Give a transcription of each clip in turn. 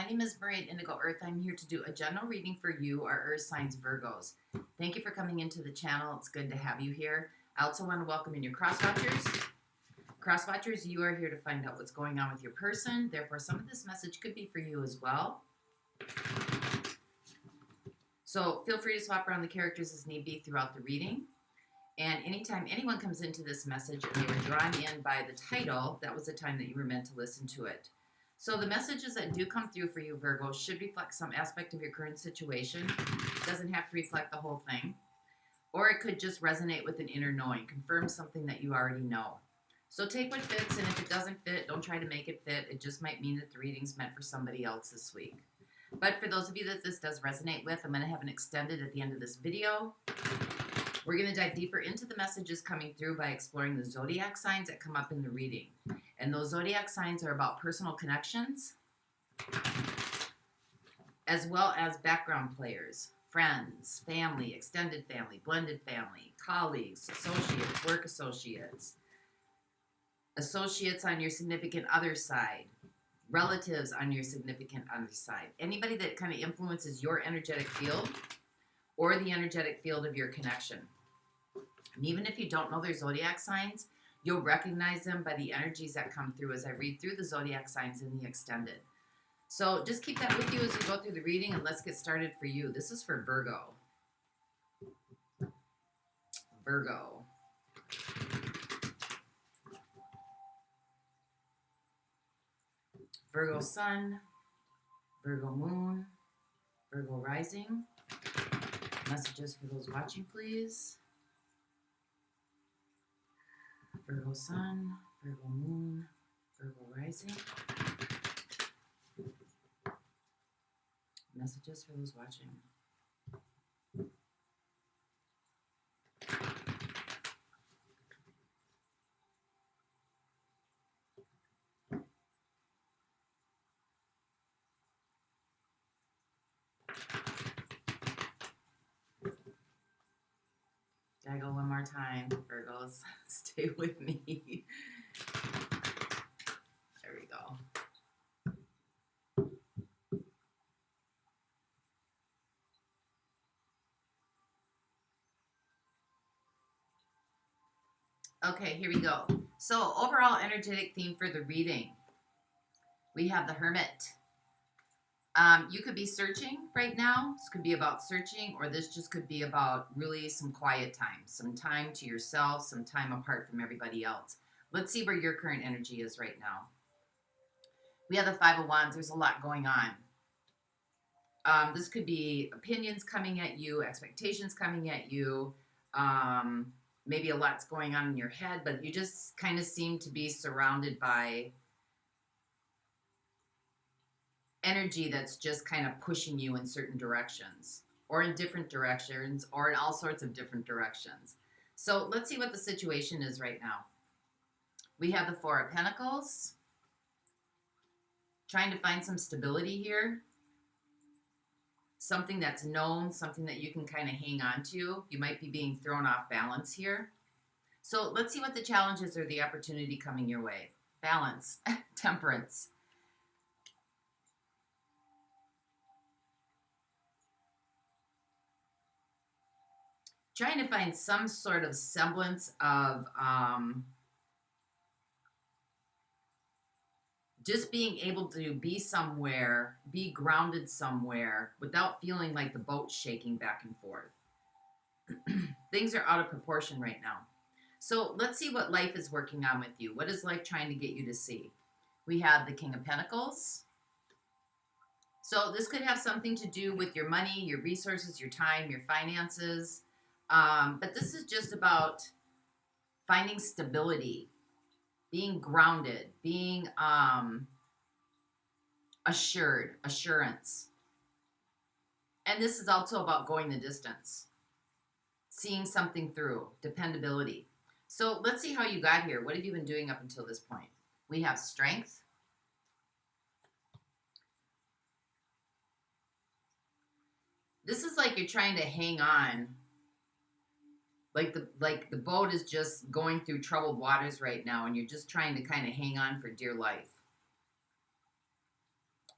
name is Marie Indigo Earth. I'm here to do a general reading for you, our Earth signs Virgos. Thank you for coming into the channel. It's good to have you here. I also want to welcome in your cross-watchers. Cross-watchers, you are here to find out what's going on with your person. Therefore, some of this message could be for you as well. So feel free to swap around the characters as need be throughout the reading. And anytime anyone comes into this message and they were drawn in by the title, that was the time that you were meant to listen to it. So the messages that do come through for you, Virgo, should reflect some aspect of your current situation. It doesn't have to reflect the whole thing. Or it could just resonate with an inner knowing, confirm something that you already know. So take what fits, and if it doesn't fit, don't try to make it fit. It just might mean that the reading's meant for somebody else this week. But for those of you that this does resonate with, I'm going to have an extended at the end of this video. We're going to dive deeper into the messages coming through by exploring the zodiac signs that come up in the reading. And those zodiac signs are about personal connections, as well as background players, friends, family, extended family, blended family, colleagues, associates, work associates, associates on your significant other side, relatives on your significant other side. Anybody that kind of influences your energetic field or the energetic field of your connection. And even if you don't know their zodiac signs, you'll recognize them by the energies that come through as I read through the zodiac signs in the extended. So just keep that with you as you go through the reading, and let's get started for you. This is for Virgo. Virgo. Virgo Sun, Virgo Moon, Virgo Rising. Messages for those watching, please. Virgo Sun, Virgo Moon, Virgo Rising. Messages for those watching. Gotta go one more time, Virgos. Stay with me. There we go. Okay, here we go. So, overall energetic theme for the reading. We have the Hermit. You could be searching right now. This could be about searching, or this just could be about really some quiet time, some time to yourself, some time apart from everybody else. Let's see where your current energy is right now. We have the Five of Wands. There's a lot going on. This could be opinions coming at you, expectations coming at you. Maybe a lot's going on in your head, but you just kind of seem to be surrounded by energy that's just kind of pushing you in certain directions, or in different directions, or in all sorts of different directions. So let's see what the situation is right now. We have the Four of Pentacles. Trying to find some stability here. Something that's known, something that you can kind of hang on to. You might be being thrown off balance here. So let's see what the challenges or the opportunity coming your way. Balance, temperance. Trying to find some sort of semblance of just being able to be somewhere, be grounded somewhere without feeling like the boat's shaking back and forth. Things are out of proportion right now. So let's see what life is working on with you. What is life trying to get you to see? We have the King of Pentacles. So this could have something to do with your money, your resources, your time, your finances. But this is just about finding stability, being grounded, being assurance. And this is also about going the distance, seeing something through, dependability. So let's see how you got here. What have you been doing up until this point? We have strength. This is like you're trying to hang on. Like the boat is just going through troubled waters right now, and you're just trying to kind of hang on for dear life.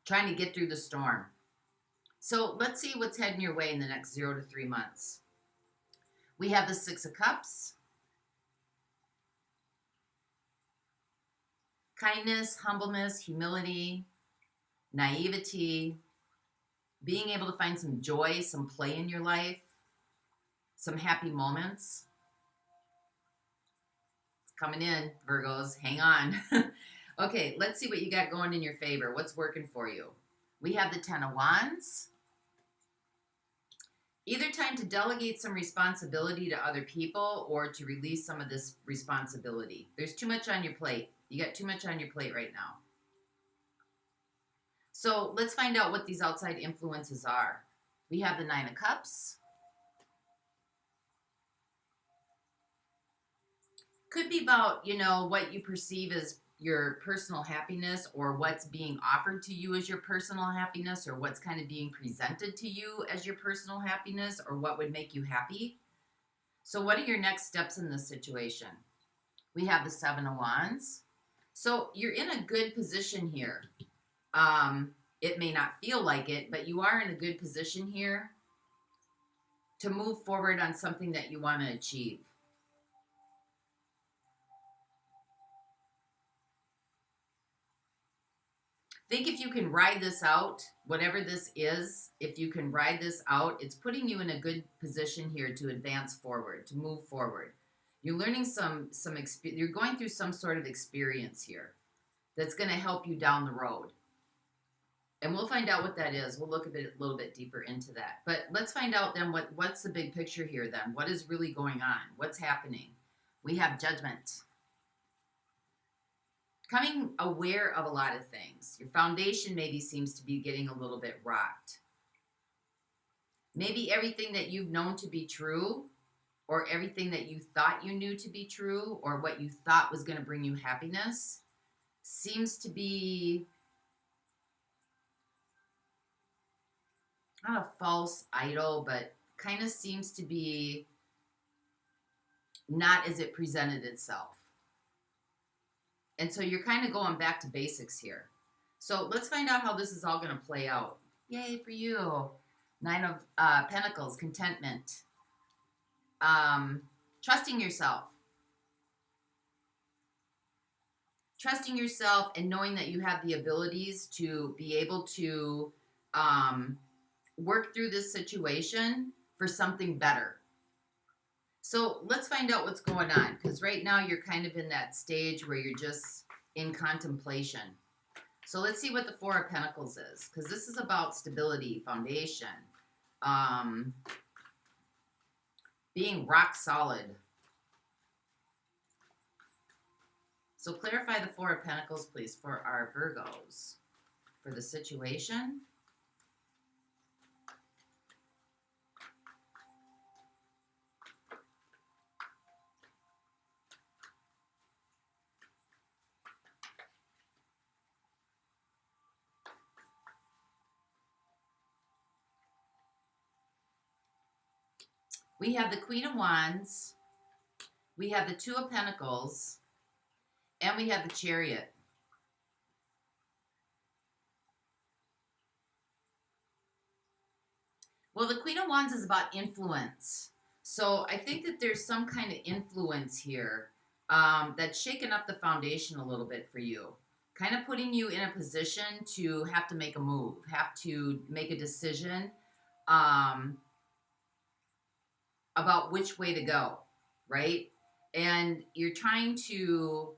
trying to get through the storm. So let's see what's heading your way in the next 0 to 3 months. We have the Six of Cups. Kindness, humbleness, humility, naivety, being able to find some joy, some play in your life, some happy moments. It's coming in, Virgos. Hang on. Okay, let's see what you got going in your favor. What's working for you? We have the Ten of Wands. Either time to delegate some responsibility to other people or to release some of this responsibility. There's too much on your plate. You got too much on your plate right now. So let's find out what these outside influences are. We have the Nine of Cups. Could be about, you know, what you perceive as your personal happiness, or what's being offered to you as your personal happiness, or what's kind of being presented to you as your personal happiness, or what would make you happy. So what are your next steps in this situation? We have the Seven of Wands. So you're in a good position here. It may not feel like it, but you are in a good position here to move forward on something that you want to achieve. Think if you can ride this out, whatever this is, if you can ride this out, it's putting you in a good position here to advance forward, to move forward. You're learning you're going through some sort of experience here that's going to help you down the road. And we'll find out what that is. We'll look a little bit deeper into that. But let's find out then what's the big picture here then? What is really going on? What's happening? We have Judgment. Becoming aware of a lot of things. Your foundation maybe seems to be getting a little bit rocked. Maybe everything that you've known to be true, or everything that you thought you knew to be true, or what you thought was going to bring you happiness, seems to be not a false idol, but kind of seems to be not as it presented itself. And so you're kind of going back to basics here. So let's find out how this is all going to play out. Yay for you. Nine of Pentacles, contentment. Trusting yourself. Trusting yourself and knowing that you have the abilities to be able to work through this situation for something better. So let's find out what's going on, because right now you're kind of in that stage where you're just in contemplation. So let's see what the Four of Pentacles is, because this is about stability, foundation, being rock solid. So clarify the Four of Pentacles, please, for our Virgos, for the situation. We have the Queen of Wands, we have the Two of Pentacles, and we have the Chariot. Well, the Queen of Wands is about influence. So I think that there's some kind of influence here that's shaken up the foundation a little bit for you. Kind of putting you in a position to have to make a move, have to make a decision about which way to go, right? And you're trying to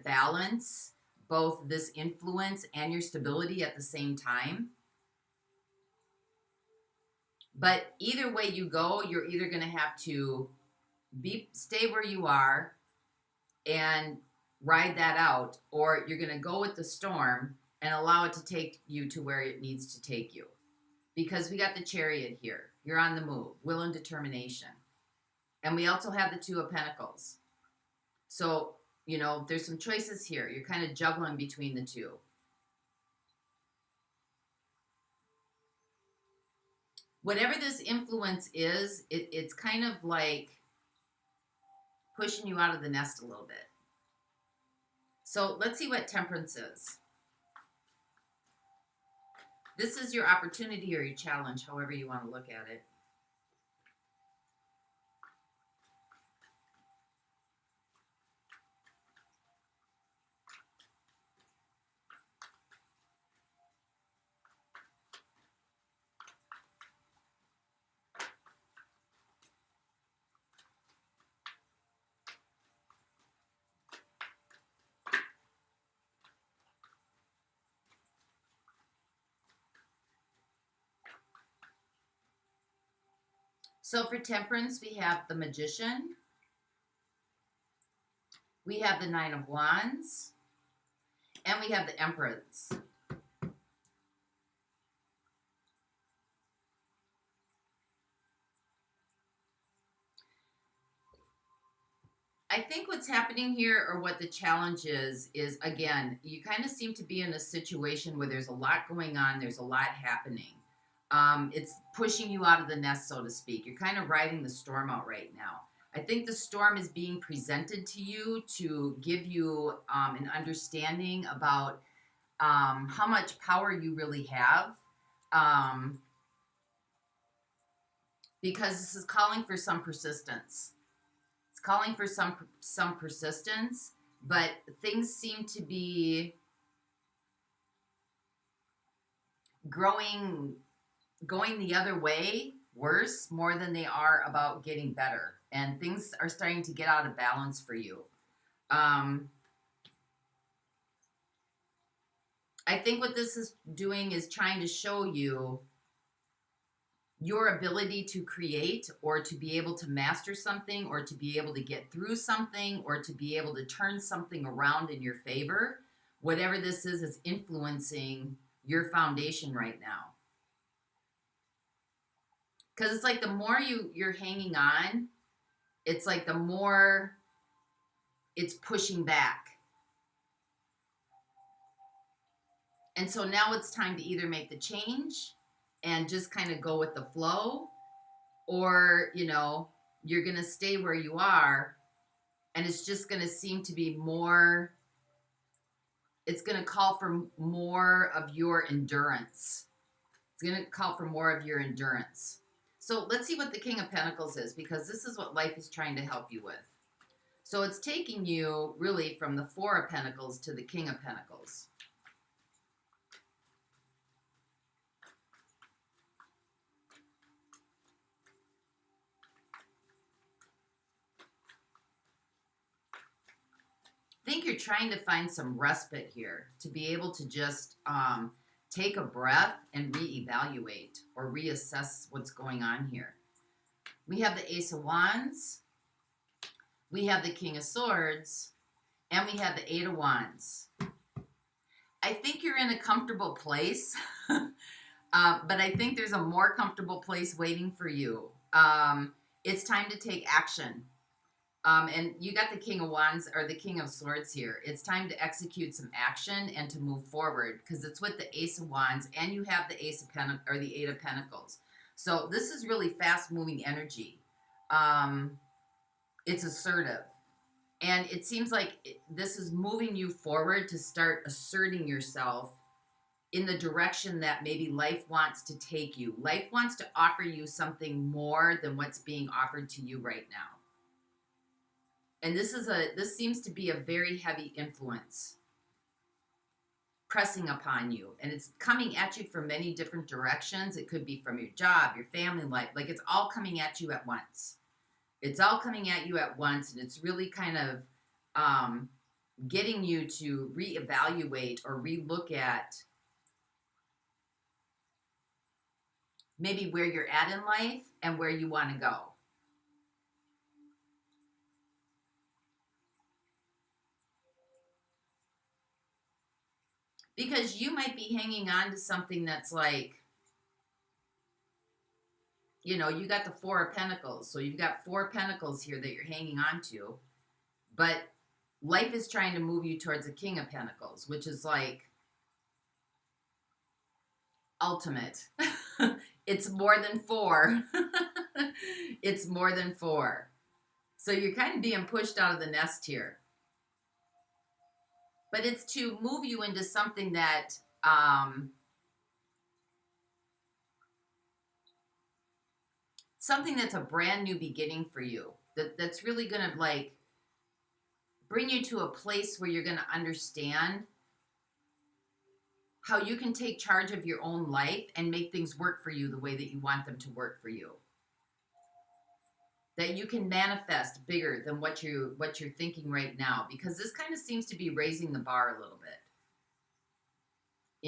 balance both this influence and your stability at the same time. But either way you go, you're either going to have to stay where you are and ride that out, or you're going to go with the storm and allow it to take you to where it needs to take you. Because we got the Chariot here. You're on the move, will and determination. And we also have the Two of Pentacles. So, you know, there's some choices here. You're kind of juggling between the two. Whatever this influence is, it's kind of like pushing you out of the nest a little bit. So let's see what Temperance is. This is your opportunity or your challenge, however you want to look at it. So for temperance, we have the Magician. We have the Nine of Wands. And we have the Empress. I think what's happening here, or what the challenge is again, you kind of seem to be in a situation where there's a lot going on. There's a lot happening. It's pushing you out of the nest, so to speak. You're kind of riding the storm out right now. I think the storm is being presented to you to give you an understanding about how much power you really have. Because this is calling for some persistence. It's calling for some persistence, but things seem to be going the other way worse more than they are about getting better. And things are starting to get out of balance for you. I think what this is doing is trying to show you your ability to create, or to be able to master something, or to be able to get through something, or to be able to turn something around in your favor. Whatever this is influencing your foundation right now. Because it's like the more you're hanging on, it's like the more it's pushing back. And so now it's time to either make the change and just kind of go with the flow, or, you're going to stay where you are, and it's just going to seem to be more, it's going to call for more of your endurance. It's going to call for more of your endurance. So let's see what the King of Pentacles is, because this is what life is trying to help you with. So it's taking you really from the Four of Pentacles to the King of Pentacles. I think you're trying to find some respite here to be able to just take a breath and reevaluate or reassess what's going on here. We have the Ace of Wands, we have the King of Swords, and we have the Eight of Wands. I think you're in a comfortable place, but I think there's a more comfortable place waiting for you. It's time to take action. And you got the King of Wands, or the King of Swords here. It's time to execute some action and to move forward, because it's with the Ace of Wands, and you have the Ace of Pentacles, or the Eight of Pentacles. So this is really fast-moving energy. It's assertive, and it seems like this is moving you forward to start asserting yourself in the direction that maybe life wants to take you. Life wants to offer you something more than what's being offered to you right now. And this seems to be a very heavy influence pressing upon you. And it's coming at you from many different directions. It could be from your job, your family life. Like, it's all coming at you at once. It's all coming at you at once. And it's really kind of getting you to reevaluate or relook at maybe where you're at in life and where you want to go. Because you might be hanging on to something that's like, you got the Four of Pentacles. So you've got Four Pentacles here that you're hanging on to. But life is trying to move you towards the King of Pentacles, which is like ultimate. It's more than four. It's more than four. So you're kind of being pushed out of the nest here. But it's to move you into something that something that's a brand new beginning for you. That's really going to like bring you to a place where you're going to understand how you can take charge of your own life and make things work for you the way that you want them to work for you. That you can manifest bigger than what you're thinking right now, because this kind of seems to be raising the bar a little bit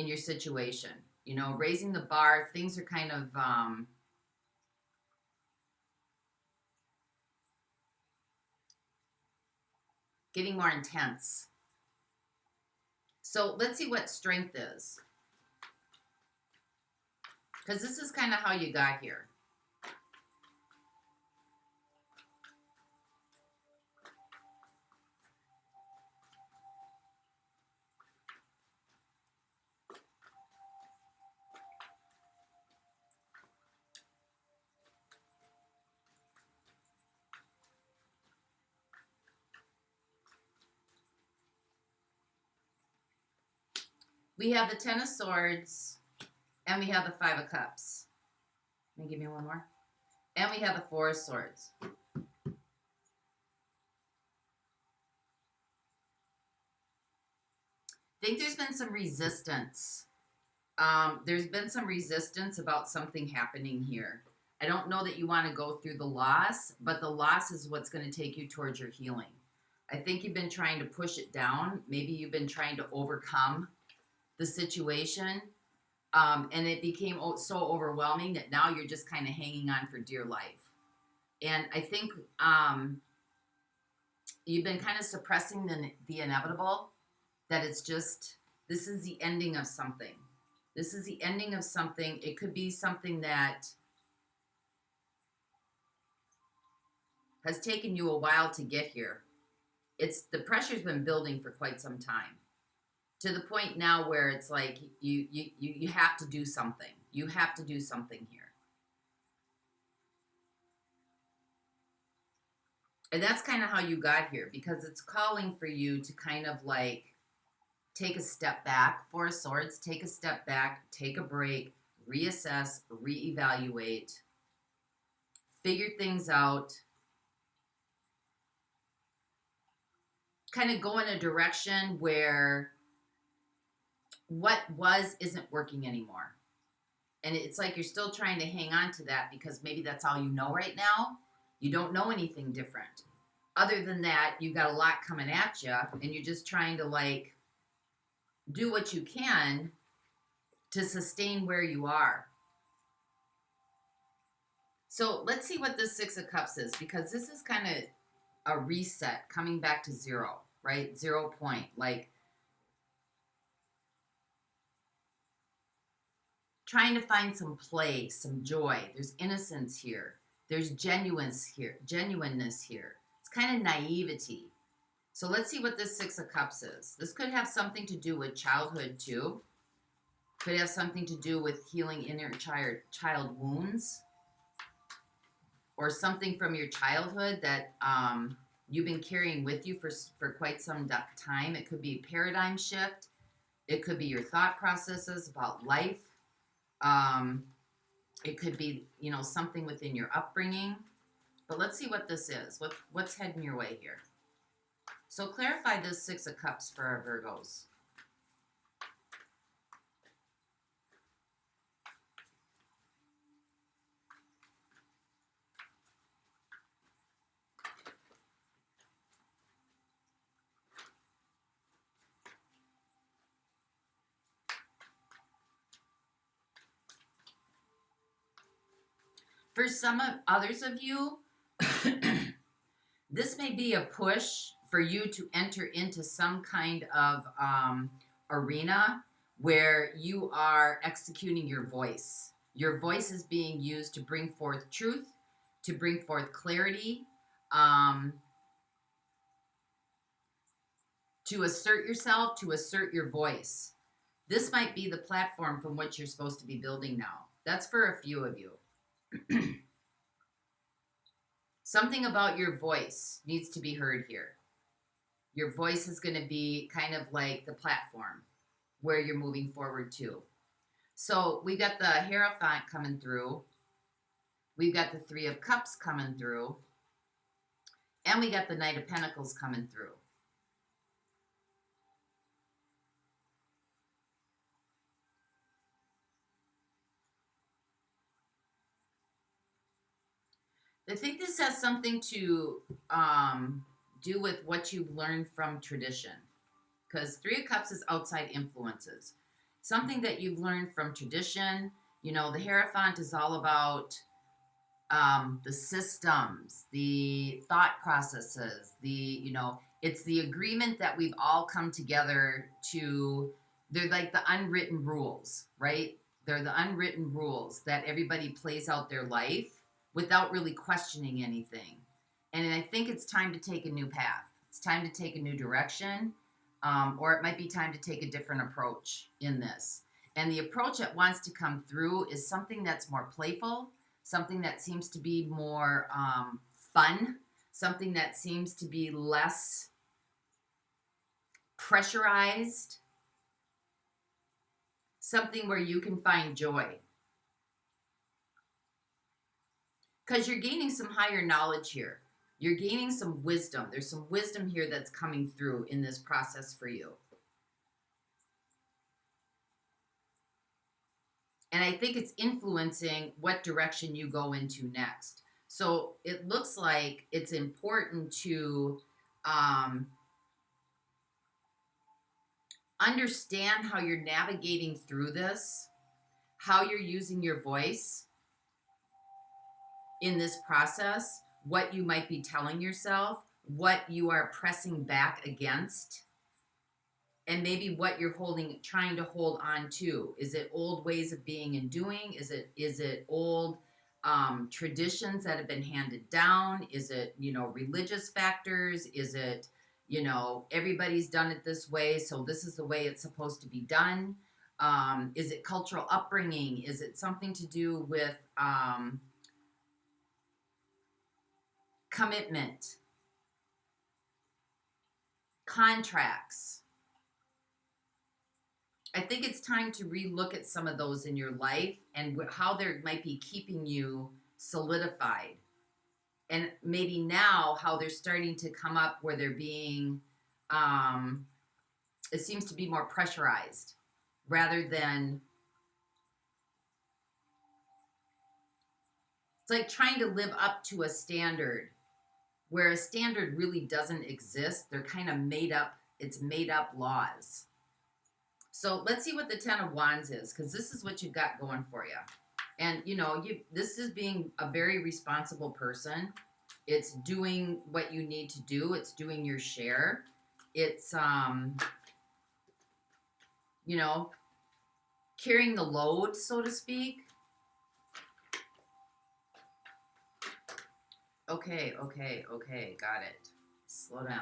in your situation. You know, raising the bar, things are kind of getting more intense. So let's see what strength is, because this is kind of how you got here. We have the Ten of Swords, and we have the Five of Cups. Let me give me one more. And we have the Four of Swords. I think there's been some resistance. There's been some resistance about something happening here. I don't know that you want to go through the loss, but the loss is what's going to take you towards your healing. I think you've been trying to push it down. Maybe you've been trying to overcome the situation, and it became so overwhelming that now you're just kind of hanging on for dear life. And I think you've been kind of suppressing the inevitable, that it's just, this is the ending of something. This is the ending of something. It could be something that has taken you a while to get here. The pressure's been building for quite some time, to the point now where it's like you have to do something. You have to do something here. And that's kind of how you got here, because it's calling for you to kind of like take a step back. Four of Swords, take a step back, take a break, reassess, reevaluate, figure things out, kind of go in a direction where what was isn't working anymore. And it's like you're still trying to hang on to that because maybe that's all you know right now. You don't know anything different. Other than that, you've got a lot coming at you, and you're just trying to like do what you can to sustain where you are. So let's see what this Six of Cups is, because this is kind of a reset, coming back to zero, right? 0 point, like trying to find some play, some joy. There's innocence here. There's genuineness here. It's kind of naivety. So let's see what this Six of Cups is. This could have something to do with childhood too. Could have something to do with healing inner child wounds, or something from your childhood that you've been carrying with you for quite some time. It could be a paradigm shift. It could be your thought processes about life. It could be, something within your upbringing. But let's see what this is. What's heading your way here? So clarify this Six of Cups for our Virgos. For some others of you, this may be a push for you to enter into some kind of arena where you are executing your voice. Your voice is being used to bring forth truth, to bring forth clarity, to assert yourself, to assert your voice. This might be the platform from which you're supposed to be building now. That's for a few of you. Something about your voice needs to be heard here. Your voice is going to be kind of like the platform where you're moving forward to. So we got the Hierophant coming through. We've got the Three of Cups coming through. And we got the Knight of Pentacles coming through. I think this has something to do with what you've learned from tradition. Because Three of Cups is outside influences. Something that you've learned from tradition. You know, the Hierophant is all about the systems, the thought processes, it's the agreement that we've all come together to. They're like the unwritten rules, right? They're the unwritten rules that everybody plays out their life without really questioning anything. And I think it's time to take a new path. It's time to take a new direction, or it might be time to take a different approach in this. And the approach that wants to come through is something that's more playful, something that seems to be more fun, something that seems to be less pressurized, something where you can find joy. Because you're gaining some higher knowledge here. You're gaining some wisdom. There's some wisdom here that's coming through in this process for you. And I think it's influencing what direction you go into next. So it looks like it's important to understand how you're navigating through this, how you're using your voice in this process, what you might be telling yourself, what you are pressing back against, and maybe what you're trying to hold on to. Is it old ways of being and doing? Is it old traditions that have been handed down? Is it, religious factors? Is it, everybody's done it this way, so this is the way it's supposed to be done? Is it cultural upbringing? Is it something to do with commitment, contracts? I think it's time to relook at some of those in your life and how they might be keeping you solidified. And maybe now how they're starting to come up where they're being, it seems to be more pressurized rather than, it's like trying to live up to a standard where a standard really doesn't exist. They're kind of made up laws. So let's see what the Ten of Wands is, because this is what you've got going for you. And, this is being a very responsible person. It's doing what you need to do. It's doing your share. It's, carrying the load, so to speak. Okay, got it. Slow down.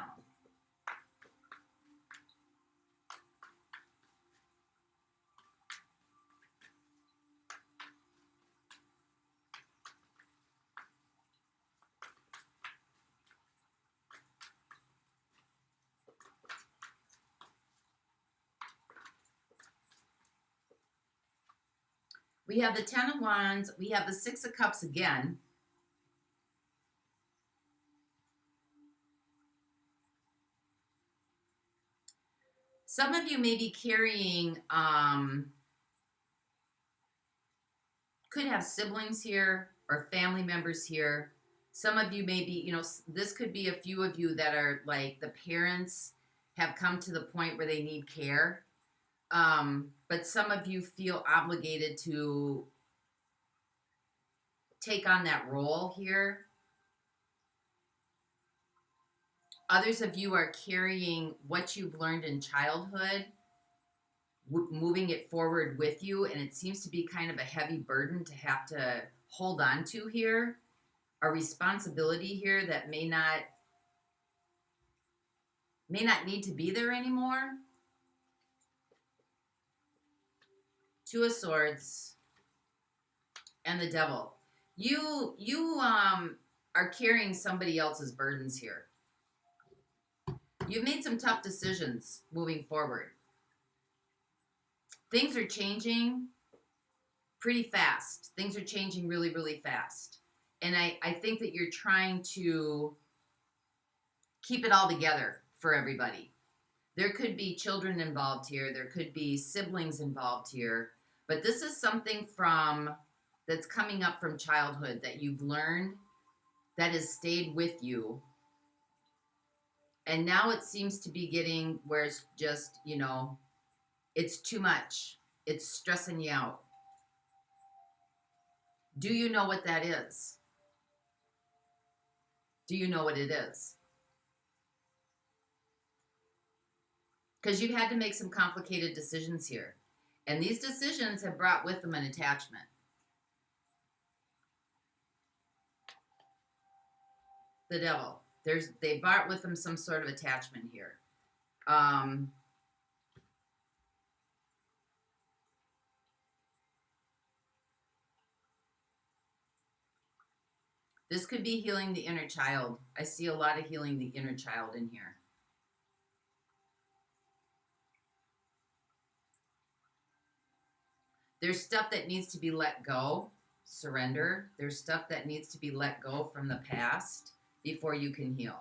We have the Ten of Wands. We have the Six of Cups again. Some of you may be carrying, could have siblings here or family members here. Some of you may be, this could be a few of you that are like the parents have come to the point where they need care. But some of you feel obligated to take on that role here. Others of you are carrying what you've learned in childhood, moving it forward with you, and it seems to be kind of a heavy burden to have to hold on to here. A responsibility here that may not need to be there anymore. Two of Swords and the Devil. You are carrying somebody else's burdens here. You've made some tough decisions moving forward. Things are changing pretty fast. Things are changing really, really fast. And I think that you're trying to keep it all together for everybody. There could be children involved here. There could be siblings involved here. But this is something that's coming up from childhood that you've learned, that has stayed with you. And now it seems to be getting where it's just, it's too much. It's stressing you out. Do you know what that is? Do you know what it is? Because you've had to make some complicated decisions here. And these decisions have brought with them an attachment. The devil. They brought with them some sort of attachment here. This could be healing the inner child. I see a lot of healing the inner child in here. There's stuff that needs to be let go, surrender. There's stuff that needs to be let go from the past before you can heal.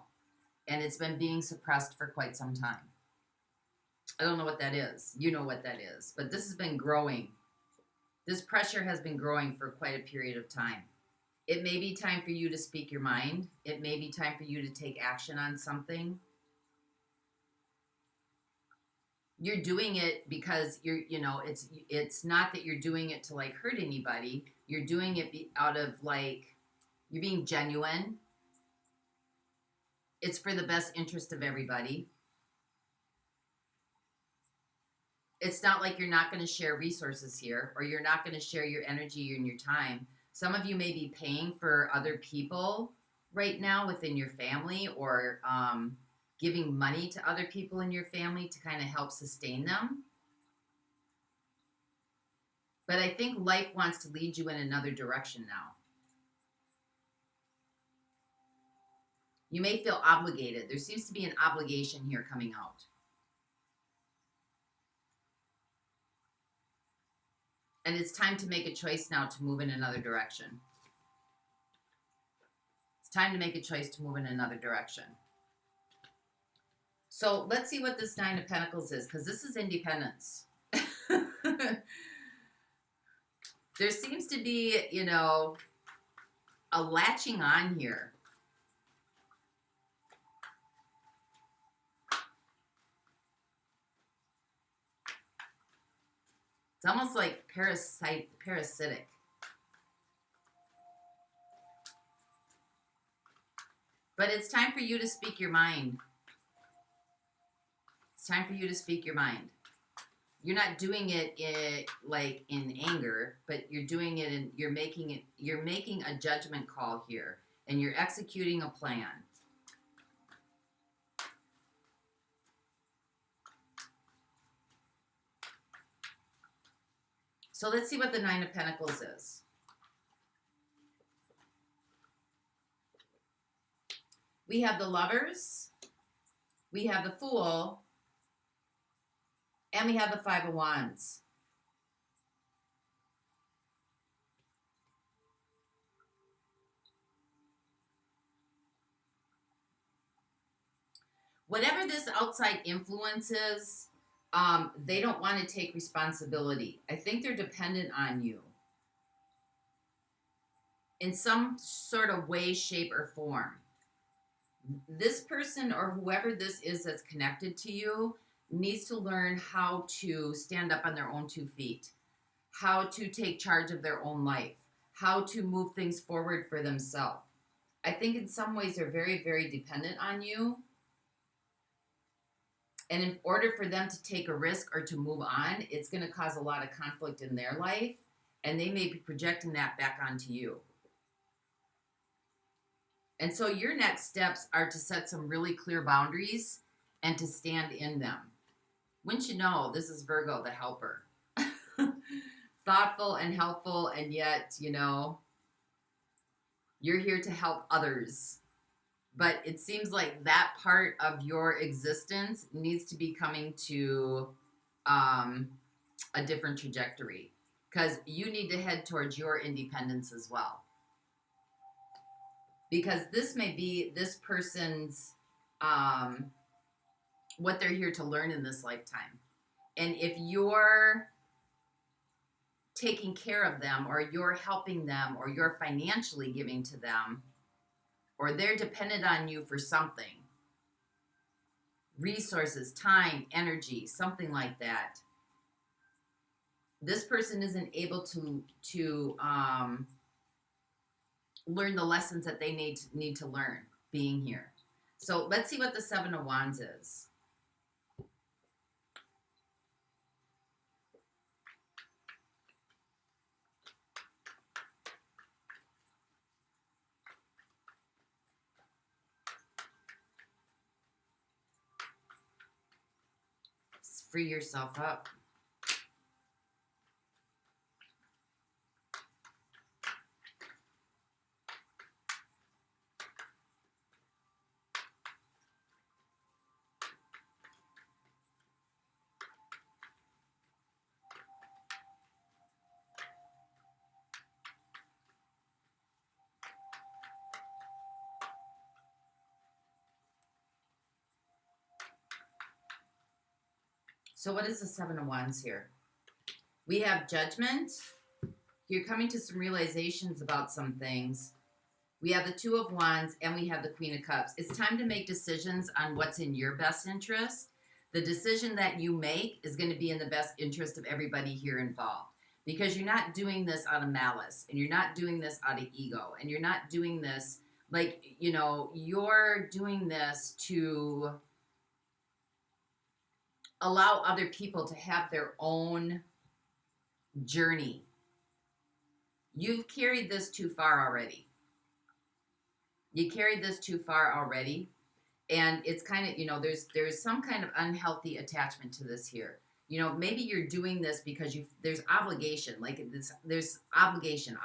And it's been being suppressed for quite some time. I don't know what that is. You know what that is. But this has been growing. This pressure has been growing for quite a period of time. It may be time for you to speak your mind. It may be time for you to take action on something. You're doing it because it's not that you're doing it to like hurt anybody. You're doing it out of like, you're being genuine. It's for the best interest of everybody. It's not like you're not going to share resources here, or you're not going to share your energy and your time. Some of you may be paying for other people right now within your family, or giving money to other people in your family to kind of help sustain them. But I think life wants to lead you in another direction now. You may feel obligated. There seems to be an obligation here coming out. And it's time to make a choice now to move in another direction. It's time to make a choice to move in another direction. So let's see what this Nine of Pentacles is, because this is independence. There seems to be, a latching on here. It's almost like parasitic. But it's time for you to speak your mind. It's time for you to speak your mind. You're not doing it in anger, but you're doing it and you're making a judgment call here, and you're executing a plan. So let's see what the Nine of Pentacles is. We have the Lovers, we have the Fool, and we have the Five of Wands. Whatever this outside influence is, they don't want to take responsibility. I think they're dependent on you in some sort of way, shape, or form. This person or whoever this is that's connected to you needs to learn how to stand up on their own 2 feet, how to take charge of their own life, how to move things forward for themselves. I think in some ways they're very, very dependent on you. And in order for them to take a risk or to move on, it's going to cause a lot of conflict in their life. And they may be projecting that back onto you. And so your next steps are to set some really clear boundaries and to stand in them. Wouldn't you know, this is Virgo, the helper. Thoughtful and helpful, and yet, you're here to help others. But it seems like that part of your existence needs to be coming to a different trajectory, because you need to head towards your independence as well. because this may be this person's, what they're here to learn in this lifetime. And if you're taking care of them, or you're helping them, or you're financially giving to them, or they're dependent on you for something, resources, time, energy, something like that, this person isn't able to learn the lessons that they need to learn being here. So let's see what the Seven of Wands is. Free yourself up. So what is the Seven of Wands here? We have Judgment. You're coming to some realizations about some things. We have the Two of Wands, and we have the Queen of Cups. It's time to make decisions on what's in your best interest. The decision that you make is going to be in the best interest of everybody here involved, because you're not doing this out of malice, and you're not doing this out of ego, and you're not doing this like, you know, you're doing this to allow other people to have their own journey. You've carried this too far already. You carried this too far already. And it's kind of, you know, there's some kind of unhealthy attachment to this here. You know, maybe you're doing this because there's obligation, like there's obligation.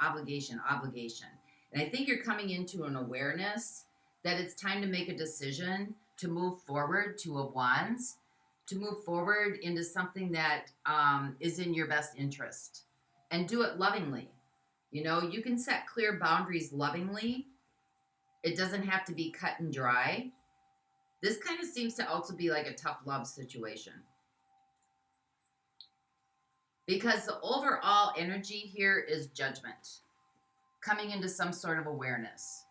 And I think you're coming into an awareness that it's time to make a decision to move forward, Two of Wands, to move forward into something that is in your best interest, and do it lovingly. You know, you can set clear boundaries lovingly. It doesn't have to be cut and dry. This kind of seems to also be like a tough love situation, because the overall energy here is judgment, coming into some sort of awareness.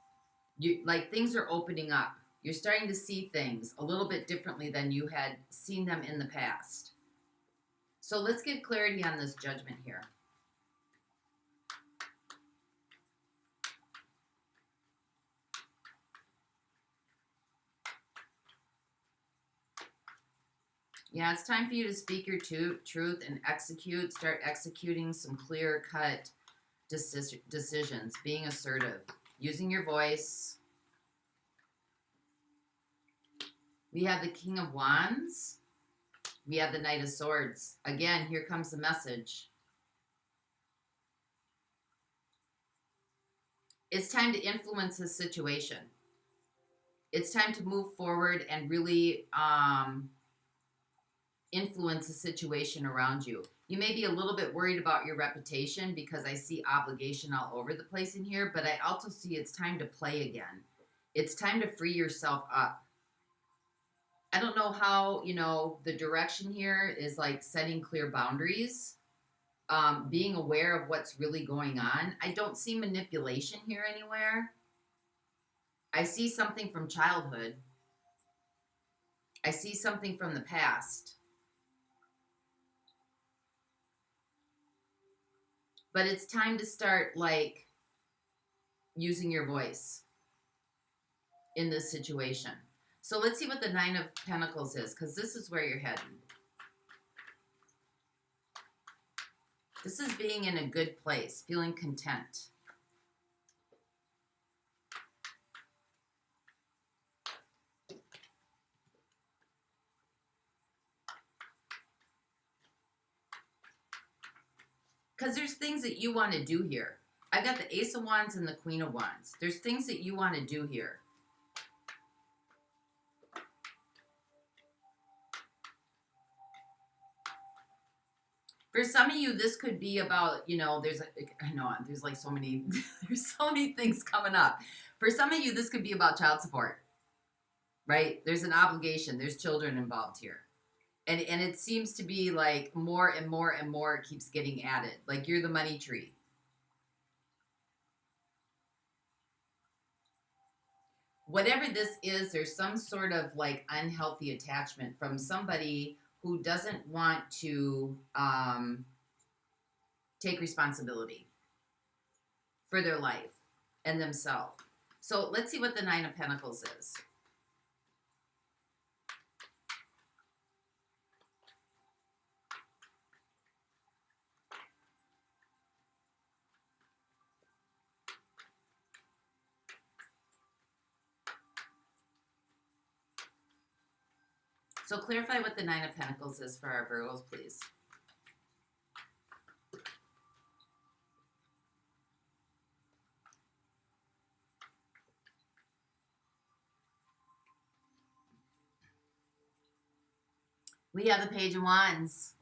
Like things are opening up. You're starting to see things a little bit differently than you had seen them in the past. So let's get clarity on this Judgment here. Yeah, it's time for you to speak your truth and execute. Start executing some clear-cut decisions. Being assertive. Using your voice. We have the King of Wands. We have the Knight of Swords. Again, here comes the message. It's time to influence this situation. It's time to move forward and really influence the situation around you. You may be a little bit worried about your reputation, because I see obligation all over the place in here, but I also see it's time to play again. It's time to free yourself up. I don't know how, you know, the direction here is like setting clear boundaries, being aware of what's really going on. I don't see manipulation here anywhere. I see something from childhood. I see something from the past. But it's time to start, like, using your voice in this situation. So let's see what the Nine of Pentacles is, because this is where you're heading. This is being in a good place, feeling content. Because there's things that you want to do here. I've got the Ace of Wands and the Queen of Wands. There's things that you want to do here. For some of you, this could be about, you know, there's like so many, there's so many things coming up. For some of you, this could be about child support, right? There's an obligation. There's children involved here. And it seems to be like more and more and more keeps getting added. Like you're the money tree. Whatever this is, there's some sort of like unhealthy attachment from somebody who doesn't want to take responsibility for their life and themselves. So let's see what the Nine of Pentacles is. So clarify what the Nine of Pentacles is for our Virgos, please. We have the Page of Wands.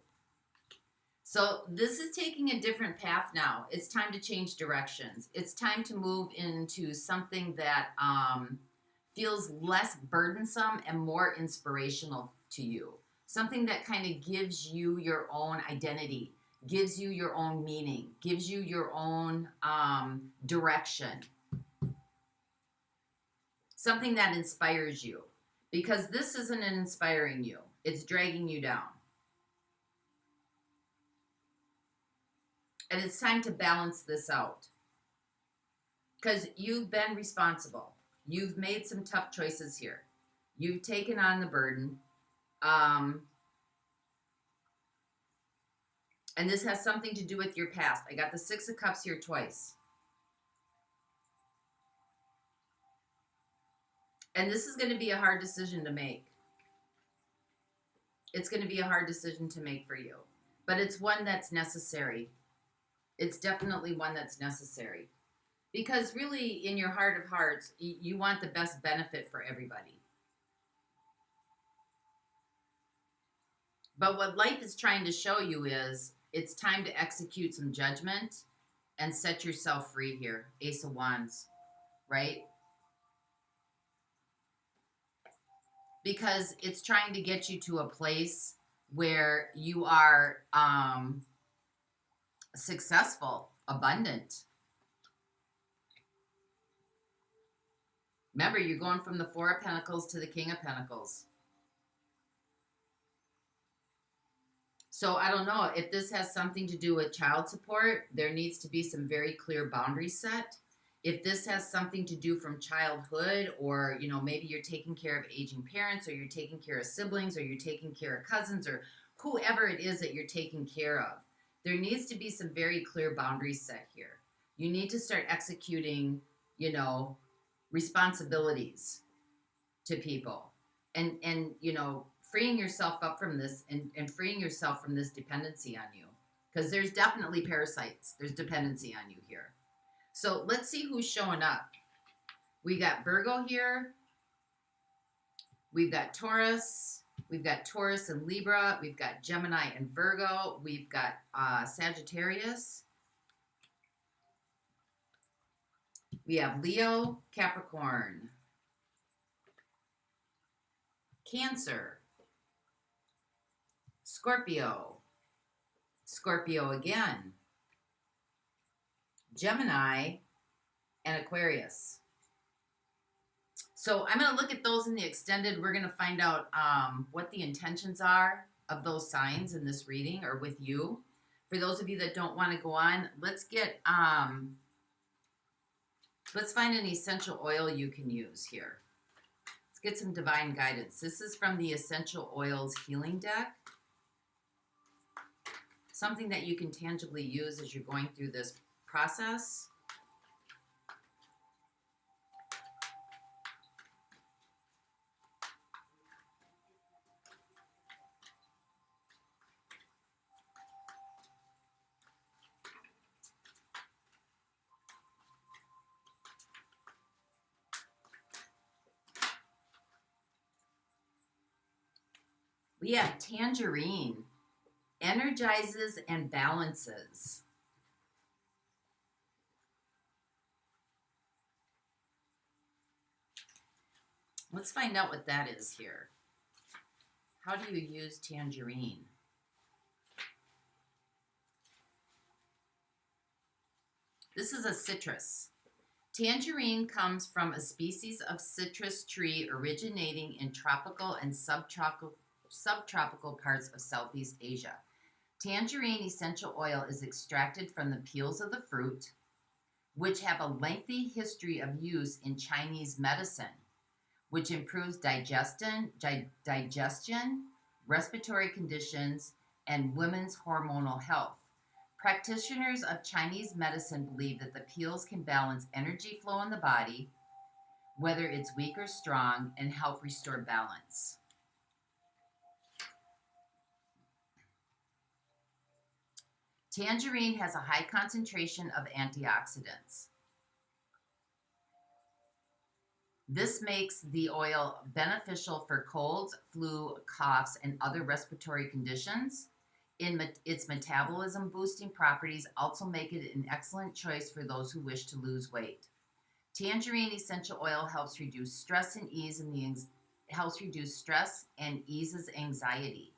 So this is taking a different path now. It's time to change directions. It's time to move into something that feels less burdensome and more inspirational to you. Something that kind of gives you your own identity, gives you your own meaning, gives you your own direction. Something that inspires you. Because this isn't inspiring you. It's dragging you down. And it's time to balance this out. Because you've been responsible. You've made some tough choices here. You've taken on the burden. And this has something to do with your past. I got the Six of Cups here twice. And this is going to be a hard decision to make. It's going to be a hard decision to make for you. But it's one that's necessary. It's definitely one that's necessary. Because really, in your heart of hearts, you want the best benefit for everybody. But what life is trying to show you is it's time to execute some judgment and set yourself free here. Ace of Wands, right? Because it's trying to get you to a place where you are successful, abundant. Remember, you're going from the Four of Pentacles to the King of Pentacles. So I don't know if this has something to do with child support. There needs to be some very clear boundaries set. If this has something to do from childhood, or, you know, maybe you're taking care of aging parents, or you're taking care of siblings, or you're taking care of cousins, or whoever it is that you're taking care of, there needs to be some very clear boundaries set here. You need to start executing, you know, responsibilities to people and you know, freeing yourself up from this and freeing yourself from this dependency on you, because there's definitely parasites. There's dependency on you here. So let's see who's showing up. We got Virgo here. We've got Taurus. We've got Taurus and Libra. We've got Gemini and Virgo. We've got Sagittarius. We have Leo, Capricorn, Cancer, Scorpio, Scorpio again, Gemini, and Aquarius. So I'm going to look at those in the extended. We're going to find out what the intentions are of those signs in this reading, or with you. For those of you that don't want to go on, let's get... let's find an essential oil you can use here. Let's get some divine guidance. This is from the Essential Oils Healing Deck. Something that you can tangibly use as you're going through this process. We have tangerine Energizes and balances. Let's find out what that is here. How do you use tangerine? This is a citrus. Tangerine comes from a species of citrus tree originating in tropical and subtropical parts of Southeast Asia. Tangerine essential oil is extracted from the peels of the fruit, which have a lengthy history of use in Chinese medicine, which improves digestion, respiratory conditions, and women's hormonal health. Practitioners of Chinese medicine believe that the peels can balance energy flow in the body, whether it's weak or strong, and help restore balance. Tangerine has a high concentration of antioxidants. This makes the oil beneficial for colds, flu, coughs, and other respiratory conditions. Its metabolism boosting properties also make it an excellent choice for those who wish to lose weight. Tangerine essential oil helps reduce stress and eases anxiety.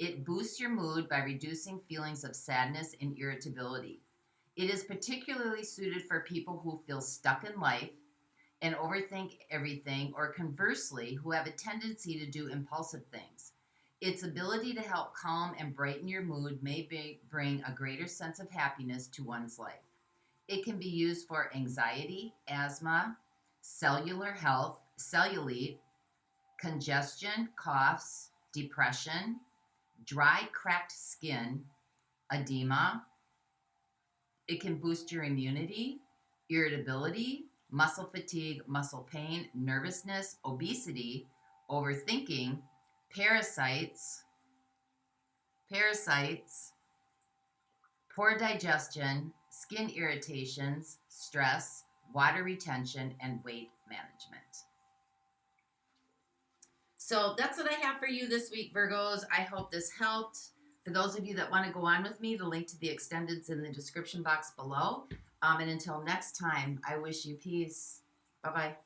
It boosts your mood by reducing feelings of sadness and irritability. It is particularly suited for people who feel stuck in life and overthink everything, or conversely, who have a tendency to do impulsive things. Its ability to help calm and brighten your mood may bring a greater sense of happiness to one's life. It can be used for anxiety, asthma, cellular health, cellulite, congestion, coughs, depression, dry, cracked skin, edema. It can boost your immunity, irritability, muscle fatigue, muscle pain, nervousness, obesity, overthinking, parasites, poor digestion, skin irritations, stress, water retention, and weight management. So that's what I have for you this week, Virgos. I hope this helped. For those of you that want to go on with me, the link to the extended's in the description box below. And until next time, I wish you peace. Bye-bye.